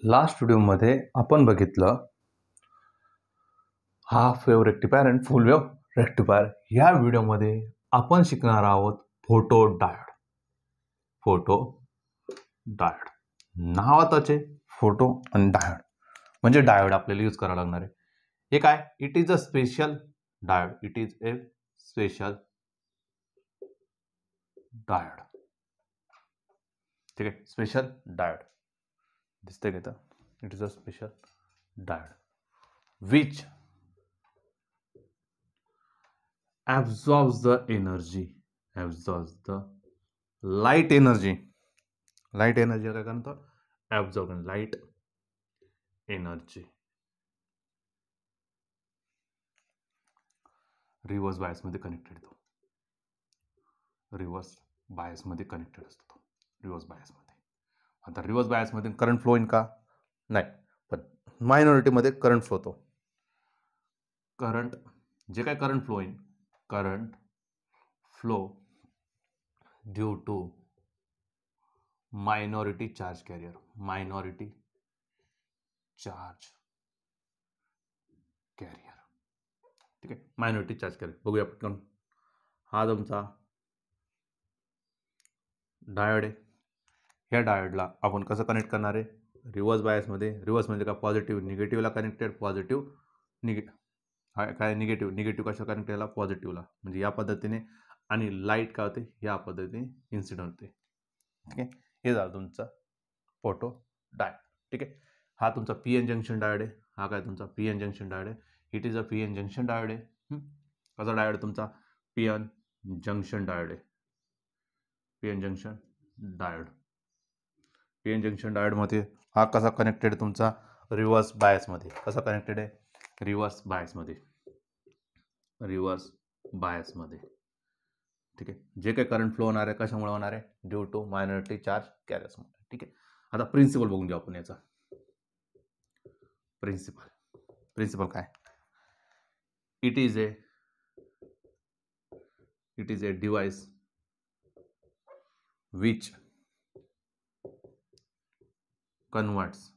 Last व्हिडिओमध्ये आपण बघितलं हाफ वेव्ह रेक्टिफायर आणि फुल वेव्ह रेक्टिफायर. या व्हिडिओमध्ये आपण शिकणार आहोत फोटो डायोड. फोटो डायोड नावातच आहे, फोटो आणि डायोड म्हणजे डायोड आपल्याला यूज करावं लागणार आहे. हे काय? It is a special diode. It is a special diode. ठीक आहे, स्पेशल डायोड दिसते का इथं? It is a special diode which absorbs the energy, absorbs the light energy. Light energy काय करतो? Absorb light energy. Reverse bias मध्ये connected तो. Reverse bias मध्ये कनेक्टेड असतो तो. रिव्हर्स बायस मध्ये. आता रिव्हर्स बायस मध्ये करंट फ्लो इन का? नाही, पण मायनॉरिटी मध्ये करंट फ्लो होतो. करंट जे काय current flow in, current flow due to minority charge carrier. Minority charge carrier. ठीक आहे, मायनॉरिटी चार्ज कॅरियर. बघूया पटकन. हा तुमचा डायोड आहे. ह्या डायोडला आपण कसं कनेक्ट करणार आहे? रिव्हर्स बायसमध्ये. रिव्हर्स म्हणजे काय? पॉझिटिव्ह निगेटिव्हला कनेक्टेड. पॉझिटिव्ह काय निगेटिव्ह. निगेटिव्ह कशा कनेक्ट केला? पॉझिटिव्हला. म्हणजे या पद्धतीने. आणि लाईट काय होते? या पद्धतीने इन्सिडेंट होते. ठीक आहे, हे झालं तुमचा फोटो डायोड. ठीक आहे, हा तुमचा पी एन जंक्शन डायोड आहे. हा काय तुमचा पी एन जंक्शन डायोड आहे. It is a P N junction diode आहे. कसा डायोड तुमचा? पी एन जंक्शन डायोड आहे. P N junction diode. P N junction डायोडमध्ये हा कसा कनेक्टेड तुमचा? रिव्हर्स बायसमध्ये. कसा कनेक्टेड आहे? रिव्हर्स बायसमध्ये. रिव्हर्स बायसमध्ये. ठीक आहे, जे काही करंट फ्लो होणार आहे कशामुळे होणार आहे? ड्यू टू मायनॉरिटी चार्ज कॅरियर्समुळे. ठीक आहे, आता प्रिन्सिपल बघून घेऊ आपण याचा. प्रिन्सिपल काय? It is a device which converts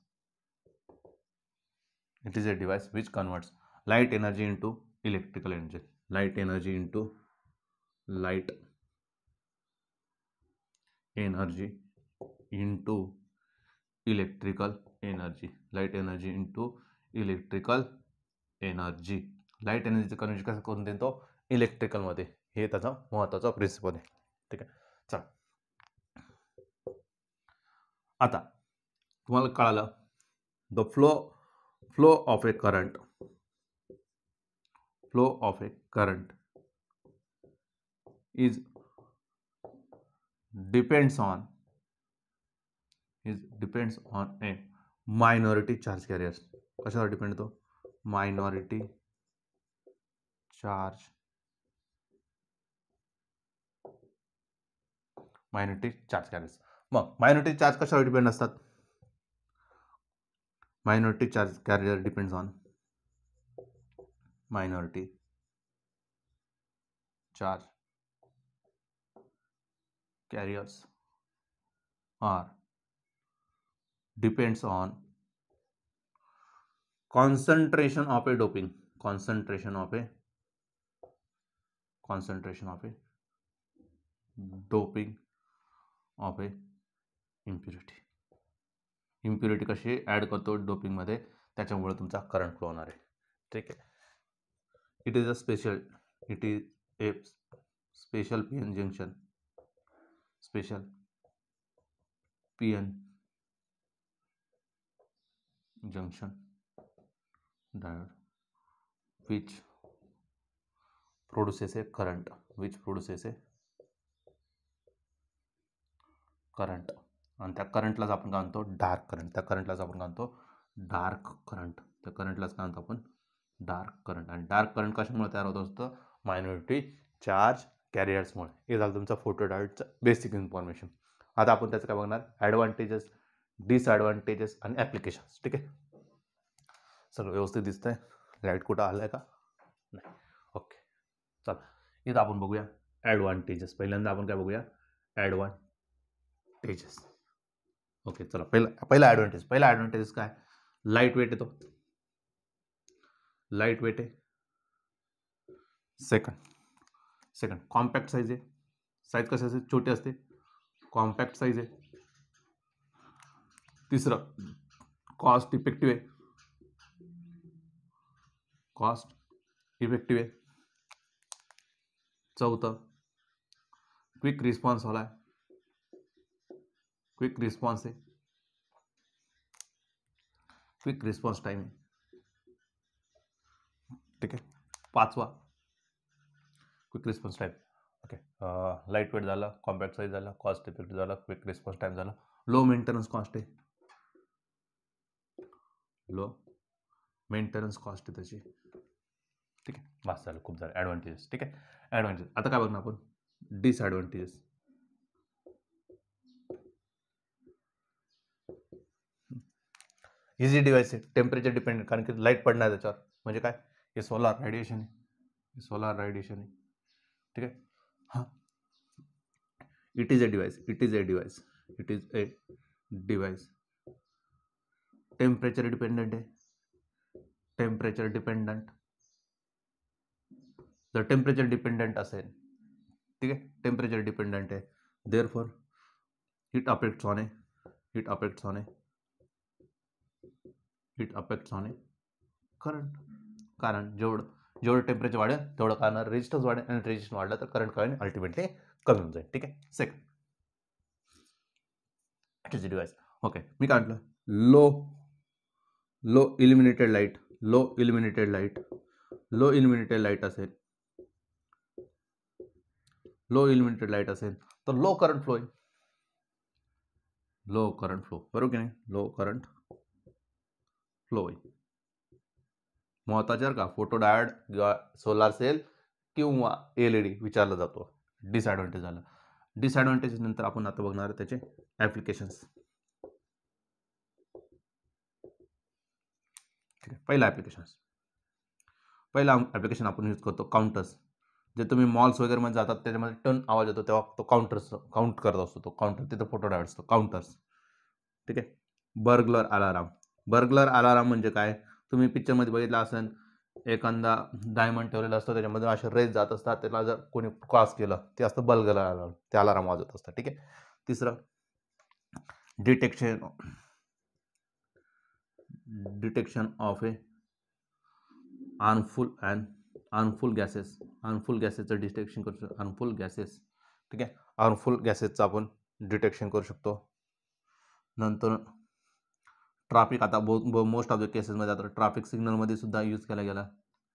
light energy into electrical energy. Light energy into electrical energy. Light energy into electrical energy. Light एनर्जीचं कन्वर्जन कसं करून देतो? इलेक्ट्रिकल मध्ये. हे त्याचा महत्त्वाचा प्रिन्सिपल आहे. ठीक आहे, चला आता तुम्हाला कळालं. The flow of a current is depends on a minority charge carriers. कशावर डिपेंड होतो? Minority charge carriers. मग मायनॉरिटी चार्ज कशावर डिपेंड असतात? Minority charge carrier depends on minority charge carriers are depends on concentration of a doping. Concentration of a doping of a impurity. Impurity कशी add करतो doping मध्ये, त्याच्यामुळे तुमचा current flow होणार आहे. ठीक आहे, it is a special PN junction. Special PN junction diode which produces a current. आणि त्या करंटलाच आपण काय म्हणतो? Dark current. त्या करंटलाच आपण काय म्हणतो? Dark current. त्या करंटलाच काय म्हणतो आपण? Dark current. आणि डार्क करंट कशामुळे तयार होत असतं? मायनॉरिटी चार्ज कॅरियर्समुळे. हे झालं तुमचा फोटो डायोडचं बेसिक इन्फॉर्मेशन. आता आपण त्याचं काय बघणार? ॲडव्हान्टेजेस, डिसॲडव्हान्टेजेस आणि ॲप्लिकेशन्स. ठीक आहे, सगळं व्यवस्थित दिसतंय? लाईट कुठं आलाय का? नाही. ओके, चला इथं आपण बघूया ॲडव्हान्टेजेस. पहिल्यांदा आपण काय बघूया? ॲडव्हान्टेजेस. ओके, चला पहिला ॲडव्हान्टेज काय, लाईट वेट येतो, लाईट वेट आहे. सेकंड कॉम्पॅक्ट साईज आहे. साईज कशी असते, छोटी असते, कॉम्पॅक्ट साईज आहे. तिसरं कॉस्ट इफेक्टिव्ह आहे, चौथं क्विक रिस्पॉन्स वाला आहे, क्विक रिस्पॉन्स टाइम आहे. ठीक आहे. पाचवा quick response time. Okay, light weight झाला, कॉम्पॅक्ट साईज झाला, कॉस्ट इफेक्टिव्ह झाला, क्विक रिस्पॉन्स टाइम झाला, लो मेंटेनन्स कॉस्ट आहे, त्याची. ठीक आहे, बस झालं, खूप झालं ॲडव्हान्टेजेस. ठीक आहे, ॲडव्हान्टेज. आता काय बघणार आपण, डिसॲडव्हान्टेजेस. इझी डिव्हाइस आहे, टेम्परेचर डिपेंडेंट, कारण की लाईट पडणार त्याच्यावर. म्हणजे काय, हे सोलार रेडिएशन आहे, ठीक आहे. हां, it is a device, temperature dependent. जर टेम्परेचर डिपेंडेंट असेल, ठीक आहे, टेम्परेचर डिपेंडेंट आहे, therefore hit affects on current. कारण जेवढं टेम्परेचर वाढेल तेवढं कारण रेजिस्टन्स वाढेल, आणि रेजिस्टन्स वाढला तर करंट काय अल्टिमेटली कमी होऊन जाईल. ठीक आहे. Second, it is a device. Okay, मी काय म्हटलं, लो इल्युमिनेटेड लाईट असेल, तर लो करंट फ्लो आहे, बरोबर की नाही, लो करंट फ्लो होईल. महत्त्वाचे का, फोटो डायोड किंवा सोलार सेल किंवा LED विचारला जातो. डिसॲडव्हान्टेज झाला. डिसॲडव्हान्टेज नंतर आपण आता बघणार त्याचे ॲप्लिकेशन्स. ठीक आहे, पहिला ॲप्लिकेशन आपण यूज करतो काउंटर्स. जे तुम्ही मॉल्स वगैरे मध्ये जातात त्याच्यामध्ये टन आवाज येतो तेव्हा तो काउंट करत असतो, तो काउंटर, तिथं फोटो डायोड असतो, काउंटर्स. ठीक आहे. बर्गलर अलाराम म्हणजे काय, तुम्ही पिक्चरमध्ये बघितलं असेल, एखादा डायमंड ठेवलेला असतो, त्याच्यामध्ये असे रेज जात असतात, त्याला जर कोणी क्रॉस केलं ते असतं बर्गलर अलाराम, ते अलाराम वाजत असतं. ठीक आहे. तिसरं, डिटेक्शन ऑफ ए हार्मफुल गॅसेसचं डिटेक्शन करू शकतो, हार्मफुल गॅसेस. ठीक आहे, हार्मफुल गॅसेसचं आपण डिटेक्शन करू शकतो. नंतर ट्रॅफिक, आता मोस्ट ऑफ द केसेसमध्ये आता ट्रॅफिक सिग्नलमध्ये सुद्धा यूज केला गेला,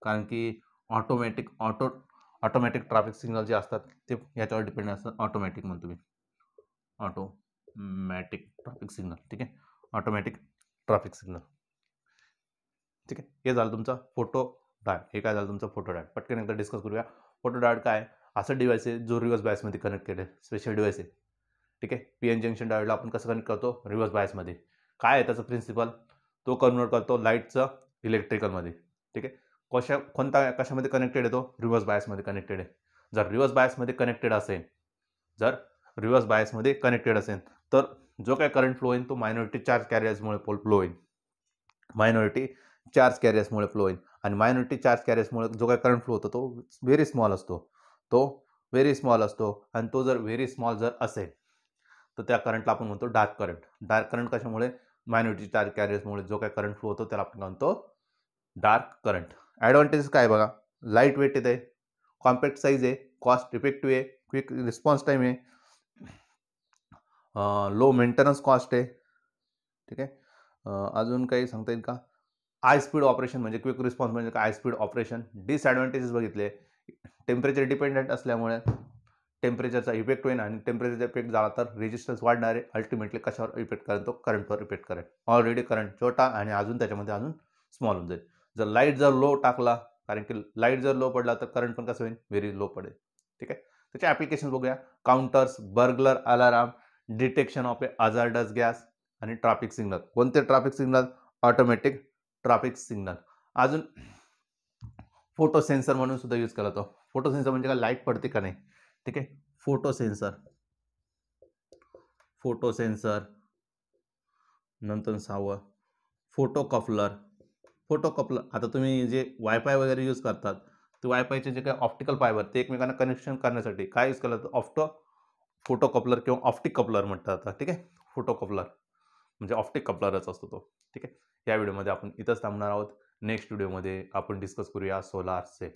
कारण की ऑटोमॅटिक ट्रॅफिक सिग्नल जे असतात ते याच्यावर डिपेंड असतात. ऑटोमॅटिक म्हणतो मी, ऑटोमॅटिक ट्रॅफिक सिग्नल. ठीक आहे, ऑटोमॅटिक ट्रॅफिक सिग्नल. ठीक आहे, हे झालं तुमचा फोटो डायोड. हे काय झालं तुमचं फोटो डायोड. पटकन एकदा डिस्कस करूया. फोटो डायोड काय, असं डिव्हाइस आहे जो रिव्हर्स बायसमध्ये कनेक्ट केलं आहे, स्पेशल डिव्हाइस आहे. ठीक आहे, PN जंक्शन डायोडला आपण कसं कनेक्ट करतो, रिव्हर्स बायसमध्ये. काय आहे त्याचं प्रिन्सिपल, तो कन्वर्ट करतो लाईटचं इलेक्ट्रिकलमध्ये. ठीक आहे, कशामध्ये कनेक्टेड आहे, तो रिव्हर्स बायसमध्ये कनेक्टेड आहे. जर रिव्हर्स बायसमध्ये कनेक्टेड असेल तर जो काय करंट फ्लो होईल तो मायनॉरिटी चार्ज कॅरियर्समुळे फ्लो होईल, आणि मायनॉरिटी चार्ज कॅरियर्समुळे जो काय करंट फ्लो होतो तो व्हेरी स्मॉल असतो, आणि तो जर व्हेरी स्मॉल जर असेल तर त्या करंटला आपण म्हणतो डार्क करंट. कशामुळे, मायनॉरिटी चार्ज कॅरियर्समुळे जो काय करंट फ्लो होतो त्याला आपण म्हणतो डार्क करंट. ॲडव्हान्टेज काय बघा, लाईट वेट आहे, कॉम्पॅक्ट साईज आहे, कॉस्ट इफेक्टिव्ह आहे, क्विक रिस्पॉन्स टाईम आहे, लो मेंटेनन्स कॉस्ट आहे. ठीक आहे, अजून काही सांगता येईल का, हाय स्पीड ऑपरेशन, म्हणजे क्विक रिस्पॉन्स म्हणजे काय, हाय स्पीड ऑपरेशन. डिसॲडव्हान्टेजेस बघितले, टेम्परेचर डिपेंडेंट असल्यामुळे टेम्परेचरचा इफेक्ट होईल, आणि टेम्परेचरचा इफेक्ट झाला तर रेजिस्टन्स वाढणार आहे, अल्टिमेटली कशावर इफेक्ट करेल, तो करंटवर इफेक्ट करेल. ऑलरेडी करंट छोटा आणि अजून त्याच्यामध्ये अजून स्मॉल होऊन जाईल. जर लाईट लो टाकला, कारण की लाईट जर लो पडला तर करंट पण कसं होईल, व्हेरी लो पडेल. ठीक आहे, त्याचे ॲप्लिकेशन बघूया. Counters, burglar alarm, detection of A hazardous gas, आणि ट्रॅफिक सिग्नल. कोणते traffic signal, automatic traffic signal. अजून फोटो सेन्सर म्हणून सुद्धा यूज केला जातो. फोटो सेन्सर म्हणजे काय, लाईट पडते का नाही. ठीक आहे, फोटो सेन्सर नंतर 6वं फोटो कपलर. फोटो कपलर, आता तुम्ही जे वायफाय वगैरे यूज करतात, ते वायफायचे जे काही ऑप्टिकल फायबर ते एकमेकांना कनेक्शन करण्यासाठी काय यूज केलं जातं? फोटो कपलर किंवा ऑप्टिक कपलर म्हणतात आता. ठीक आहे, फोटो कपलर म्हणजे ऑप्टिक कपलरच असतो तो. ठीक आहे, या व्हिडिओमध्ये आपण इथंच थांबणार आहोत. नेक्स्ट व्हिडिओमध्ये आपण डिस्कस करूया सोलार सेल.